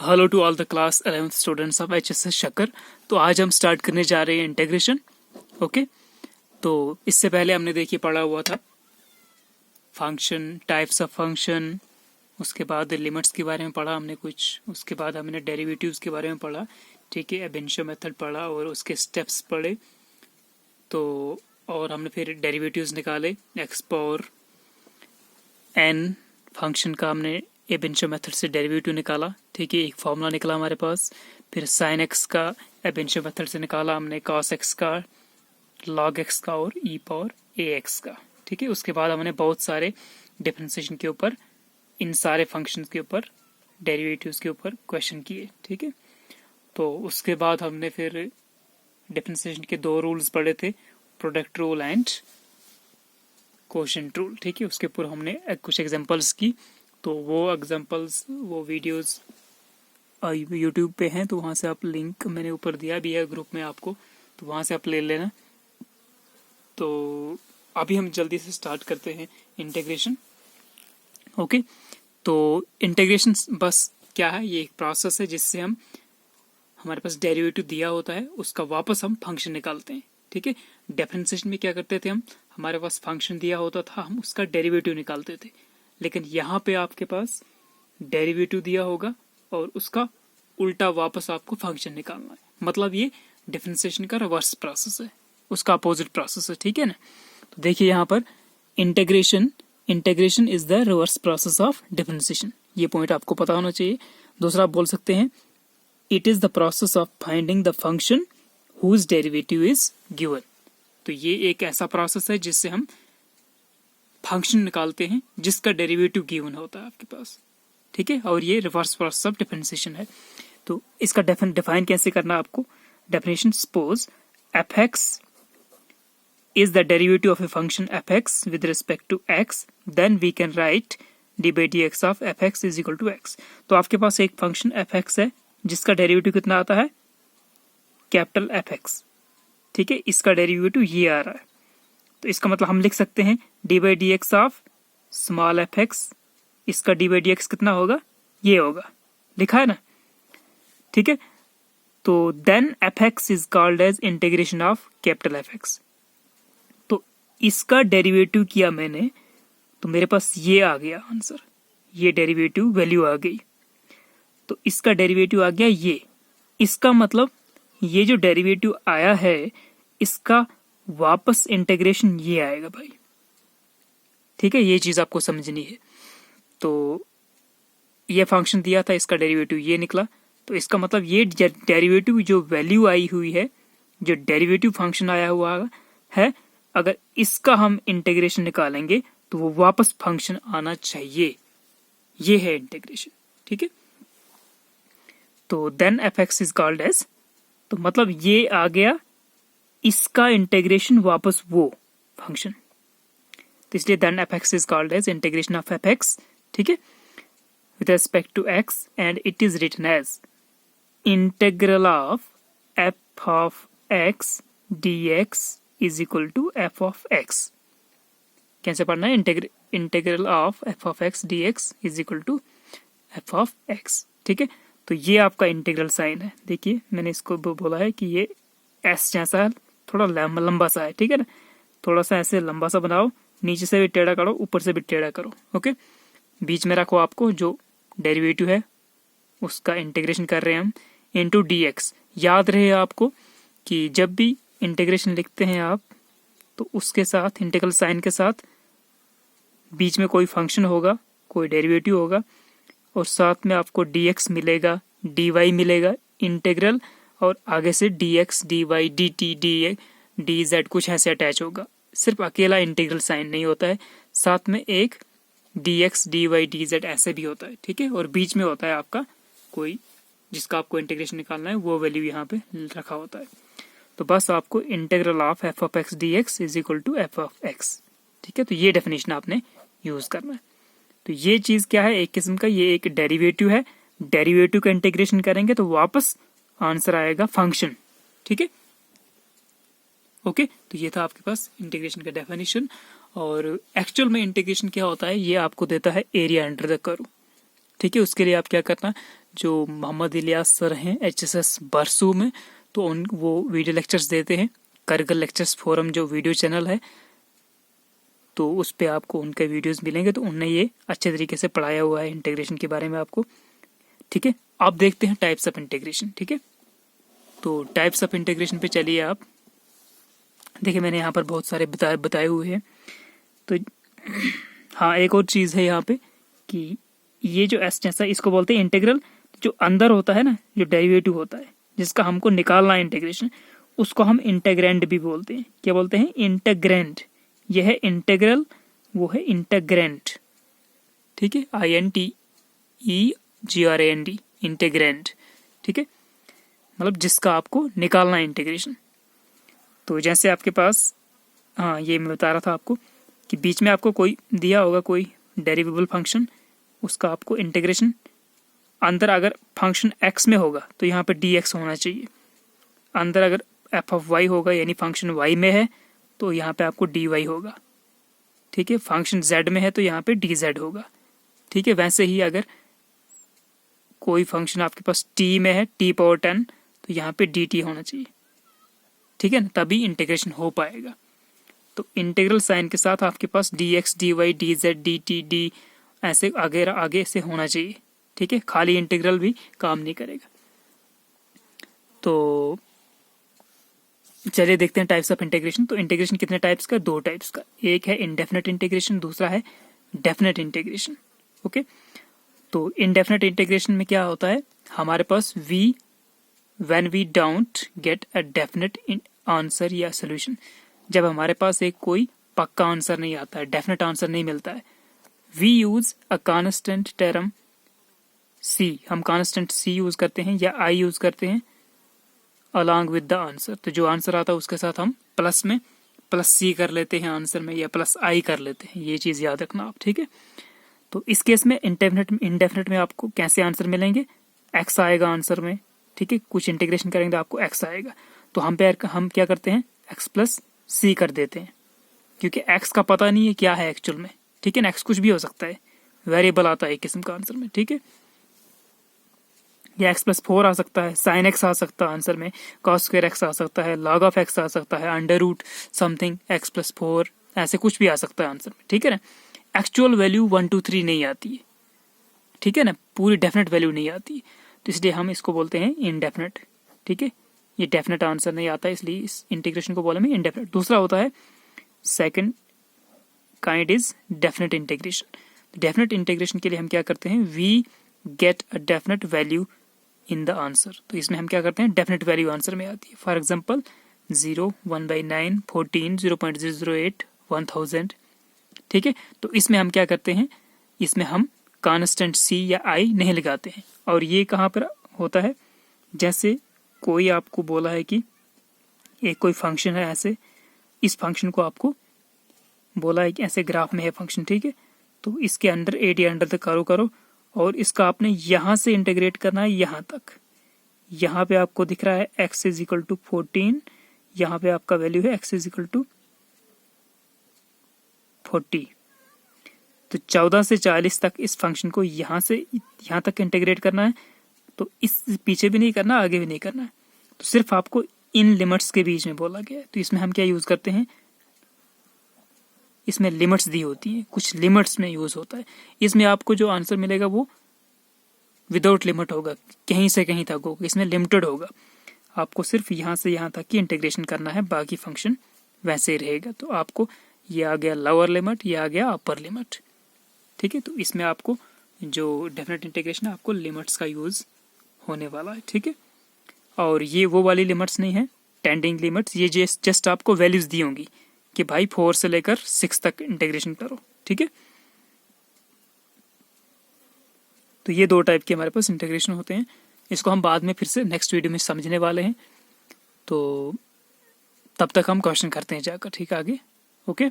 Hello to all the class 11th students of HSS Shakkar. तो आज हम स्टार्ट करने जा रहे हैं इंटीग्रेशन। ओके, तो इससे पहले हमने देखिए पढ़ा हुआ था फंक्शन, टाइप्स ऑफ फंक्शन, उसके बाद लिमिट्स के बारे में पढ़ा हमने कुछ, उसके बाद हमने डेरिवेटिव्स के बारे में पढ़ा, ठीक है, ab initio मेथड पढ़ा और उसके स्टेप्स पढ़े। तो और हमने फिर डेरिवेटिव्स निकाले, एक्स पावर n फंक्शन का हमने ab initio मेथड से डेरिवेटिव निकाला, ठीक है, एक फॉर्मूला निकला हमारे पास। फिर sin x का ab initio मेथड से निकाला हमने, cos x का, log x का और e पावर ax का, ठीक है। उसके बाद हमने बहुत सारे डिफरेंशिएशन के ऊपर, इन सारे फंक्शंस के ऊपर, डेरिवेटिव्स के ऊपर क्वेश्चन किए, ठीक है। तो उसके बाद हमने फिर डिफरेंशिएशन के दो रूल्स पढ़े थे, product rule and quotient rule, ठीक है। उसके ऊपर हमने कुछ एग्जांपल्स की। तो वो एग्जांपल्स, वो वीडियोस यूट्यूब पे हैं, तो वहाँ से आप, लिंक मैंने ऊपर दिया भी है ग्रुप में आपको, तो वहाँ से आप ले लेना। तो अभी हम जल्दी से स्टार्ट करते हैं इंटीग्रेशन। ओके, तो इंटीग्रेशन बस क्या है, ये एक प्रोसेस है जिससे हम, हमारे पास डेरिवेटिव दिया होता है, उसका वापस हम फंक्शन निकालते हैं, ठीक है। डिफरेंशिएशन में क्या करते थे हम, हमारे पास फंक्शन दिया होता था, हम उसका डेरिवेटिव निकालते थे। लेकिन यहाँ पे आपके पास डेरिवेटिव दिया होगा और उसका उल्टा वापस आपको फंक्शन निकालना है। मतलब ये डिफरेंशिएशन का रिवर्स प्रोसेस है, उसका अपोजिट प्रोसेस है, ठीक है ना। तो देखिए यहाँ पर integration is the reverse process of differentiation, ये पॉइंट आपको पता होना चाहिए। दूसरा आप बोल सकते हैं it is the process of finding the function whose derivative is given. तो ये एक ऐसा प्रोसेस है जिससे हम फंक्शन निकालते हैं जिसका डेरिवेटिव गिवन होता है आपके पास, ठीक है। और ये रिवर्स प्रोसेस ऑफ डिफरेंशिएशन है। तो इसका डिफाइन कैसे करना आपको, definition, suppose f(x) is the derivative of a function f(x) with respect to x, then we can write d by dx of f(x) is equal to x। तो आपके पास एक function f(x) है जिसका डेरिवेटिव कितना आता है, कैपिटल f(x), ठीक है। इसका डेरिवेटिव ये आ रहा है, तो इसका मतलब हम लिख सकते हैं d by dx of small f(x), इसका d by dx कितना होगा, ये होगा, लिखा है ना, ठीक है। तो then f(x) is called as integration of capital f(x). तो इसका डेरिवेटिव किया मैंने, तो मेरे पास ये आ गया आंसर, ये डेरिवेटिव वैल्यू आ गई। तो इसका डेरिवेटिव आ गया ये, इसका मतलब ये जो डेरिवेटिव आया है इसका वापस इंटीग्रेशन ये आएगा भाई, ठीक है। ये चीज आपको समझनी है। तो ये फंक्शन दिया था, इसका डेरिवेटिव ये निकला, तो इसका मतलब ये डेरिवेटिव जो वैल्यू आई हुई है, जो डेरिवेटिव फंक्शन आया हुआ है, अगर इसका हम इंटीग्रेशन निकालेंगे तो वो वापस फंक्शन आना चाहिए, ये है इंटीग्रेशन, ठीक है। तो then f(x) is called as, तो मतलब ये आ गया, इसका इंटीग्रेशन वापस वो फंक्शन, तो इसलिए then f(x) is called as integration of f(x), ठीक है, with respect to x, and it is written as integral of f of x dx is equal to f of x। कैसे पढ़ना है, integral of f of x dx is equal to f of x, ठीक है। तो ये आपका integral sign है, देखिए मैंने इसको बोला है कि ये s जैसा है, थोड़ा लंबा सा है, ठीक है ना। थोड़ा सा ऐसे लंबा सा बनाओ, नीचे से भी टेढ़ा करो, ऊपर से भी टेढ़ा करो, ओके। बीच में रखो, आपको जो डेरिवेटिव है उसका इंटीग्रेशन कर रहे हैं हम, इनटू dx। याद रहे आपको कि जब भी इंटीग्रेशन लिखते हैं आप, तो उसके साथ, इंटीग्रल साइन के साथ बीच में कोई फंक्शन होगा, कोई डेरिवेटिव होगा, और साथ में आपको dx मिलेगा, dy मिलेगा, इंटीग्रल, और आगे से dx, dy, dt, dz कुछ ऐसे अटैच होगा। सिर्फ अकेला इंटीग्रल साइन नहीं होता है, साथ में एक dx, dy, dz ऐसे भी होता है, ठीक है। और बीच में होता है आपका कोई, जिसका आपको इंटीग्रेशन निकालना है, वो वैल्यू यहाँ पे रखा होता है। तो बस आपको integral of f of x dx is equal to f of x, ठीक है। तो ये डेफिनेशन आपने यूज करना है। तो ये चीज क्या है, एक किस्म का ये एक डेरिवेटिव है, डेरिवेटिव का इंटीग्रेशन करेंगे तो वापस आंसर आएगा फंक्शन, ठीक है, ओके। तो ये था आपके पास इंटीग्रेशन का डेफिनेशन। और एक्चुअल में इंटीग्रेशन क्या होता है, ये आपको देता है एरिया अंडर द कर्व। ठीक है, उसके लिए आप क्या करना, जो मोहम्मद इलियास सर हैं HSS बरसू में, तो वो वीडियो लेक्चर्स देते हैं, करगिल लेक्चर्स फोरम जो वीडियो चैनल है, तो उस पर आपको उनके वीडियोस मिलेंगे। तो उनने ये अच्छे तरीके से पढ़ाया हुआ है इंटीग्रेशन के बारे में आपको। ठीक है, आप देखते हैं टाइप्स ऑफ इंटीग्रेशन। ठीक है, तो टाइप्स ऑफ इंटीग्रेशन पे चलिए आप। देखिए मैंने यहाँ पर बहुत सारे बताए हुए हैं। तो हाँ, एक और चीज़ है यहाँ पे कि ये जो एस जैसा, इसको बोलते हैं इंटीग्रल। जो अंदर होता है ना, जो डेरिवेटिव होता है जिसका हमको निकालना है इंटीग्रेशन, उसको हम इंटेग्रेंड भी बोलते हैं। क्या बोलते हैं? इंटेग्रेंड। यह है इंटीग्रल, वो है इंटेग्रेंड। ठीक है, INTEGRAND, इंटेग्रेंड। ठीक है, मतलब जिसका आपको निकालना है इंटीग्रेशन। तो जैसे आपके पास, हाँ ये मैं बता रहा था आपको कि बीच में आपको कोई दिया होगा कोई डेरिवेबल फंक्शन, उसका आपको इंटीग्रेशन, अंदर अगर फंक्शन x में होगा तो यहाँ पे dx होना चाहिए। अंदर अगर f ऑफ y होगा यानी फंक्शन y में है तो यहाँ पे आपको dy होगा। ठीक है, फंक्शन z में है तो यहाँ पे dz होगा। ठीक है, वैसे ही अगर कोई फंक्शन आपके पास t में है, t⁻10, तो यहाँ पे dt होना चाहिए। ठीक है ना, तभी इंटीग्रेशन हो पाएगा। तो इंटीग्रल साइन के साथ आपके पास dx, dy, dz, dt, d ऐसे आगे से होना चाहिए। ठीक है, खाली इंटीग्रल भी काम नहीं करेगा। तो चलिए देखते हैं टाइप्स ऑफ इंटीग्रेशन। तो इंटीग्रेशन कितने टाइप्स का? 2 टाइप्स का। एक है इनडेफिनेट इंटीग्रेशन, दूसरा है डेफिनेट इंटीग्रेशन। ओके, तो इनडेफिनेट इंटीग्रेशन में क्या होता है, हमारे पास when we don't get a definite answer या सोल्यूशन, जब हमारे पास एक कोई पक्का आंसर नहीं आता है, डेफिनेट आंसर नहीं मिलता है, we use a constant term c, हम कांस्टेंट c यूज करते हैं या i यूज करते हैं अलॉन्ग विद द आंसर। तो जो आंसर आता है उसके साथ हम प्लस में प्लस c कर लेते हैं आंसर में, या प्लस i कर लेते हैं। ये चीज याद रखना आप। ठीक है, तो इस केस में इंडेफिनेट में आपको कैसे आंसर मिलेंगे? x आएगा आंसर में। ठीक है, कुछ इंटीग्रेशन करेंगे तो आपको x आएगा। तो हम क्या करते हैं, x प्लस c कर देते हैं, क्योंकि x का पता नहीं है क्या है एक्चुअल में। ठीक है ना, x कुछ भी हो सकता है, वेरिएबल आता है एक किस्म का आंसर में। ठीक है, या x प्लस 4 आ सकता है, साइन x आ सकता है आंसर में, कॉस स्क्वायर x आ सकता है, लॉग ऑफ x आ सकता है, under root something x plus 4, ऐसे कुछ भी आ सकता है आंसर में। ठीक है ना, एक्चुअल वैल्यू 1 2 3 नहीं आती है। ठीक है ना, पूरी डेफिनेट वैल्यू नहीं आती है, तो इसलिए हम इसको बोलते हैं इनडेफिनेट। ठीक है, ये डेफिनेट आंसर नहीं आता है, इसलिए इस इंटीग्रेशन को बोले में इनडेफिनेट। दूसरा होता है second kind is definite integration. Definite integration के लिए हम क्या करते हैं, we get a definite value in the answer. तो इसमें हम क्या करते हैं, डेफिनेट वैल्यू आंसर में आती है। For example 0, 1/9, 14, 0.008, 1000। ठीक है, तो इसमें हम क्या करते हैं, इसमें हम कांस्टेंट c या i नहीं लगाते हैं। और ये कहाँ पर होता है, जैसे कोई आपको बोला है कि एक कोई फंक्शन है ऐसे, इस फंक्शन को आपको बोला है कि ऐसे ग्राफ में है फंक्शन। ठीक है, तो इसके अंडर एरिया अंडर तक करो और इसका आपने यहाँ से इंटीग्रेट करना है यहाँ तक। यहाँ पे आपको दिख रहा है x इज इक्वल टू 14, यहाँ पे आपका वैल्यू है x इज इक्वल टू 40। तो 14 से 40 तक इस फंक्शन को यहाँ से यहाँ तक इंटीग्रेट करना है। तो इस पीछे भी नहीं करना, आगे भी नहीं करना है, तो सिर्फ आपको इन लिमिट्स के बीच में बोला गया है। तो इसमें हम क्या यूज करते हैं, इसमें लिमिट्स दी होती हैं, कुछ लिमिट्स में यूज होता है। इसमें आपको जो आंसर मिलेगा वो विदाउट लिमिट होगा, कहीं से कहीं तक होगा, इसमें लिमिटेड होगा। आपको सिर्फ यहाँ से यहाँ तक की इंटीग्रेशन करना है, बाकी फंक्शन वैसे ही रहेगा। तो आपको ये आ गया लोअर लिमिट, ये आ गया अपर लिमिट। ठीक है, तो इसमें आपको जो डेफिनेट इंटीग्रेशन है आपको लिमिट्स का यूज होने वाला है। ठीक है, और ये वो वाली लिमिट्स नहीं है टेंडिंग लिमिट्स, ये जस्ट आपको वैल्यूज दी होंगी कि भाई 4 से लेकर 6 तक इंटीग्रेशन करो। ठीक है, तो ये 2 टाइप के हमारे पास इंटीग्रेशन होते हैं। इसको हम बाद में फिर से नेक्स्ट वीडियो में समझने वाले हैं। तो तब तक हम क्वेश्चन करते हैं जाकर। ठीक है, आगे ओके।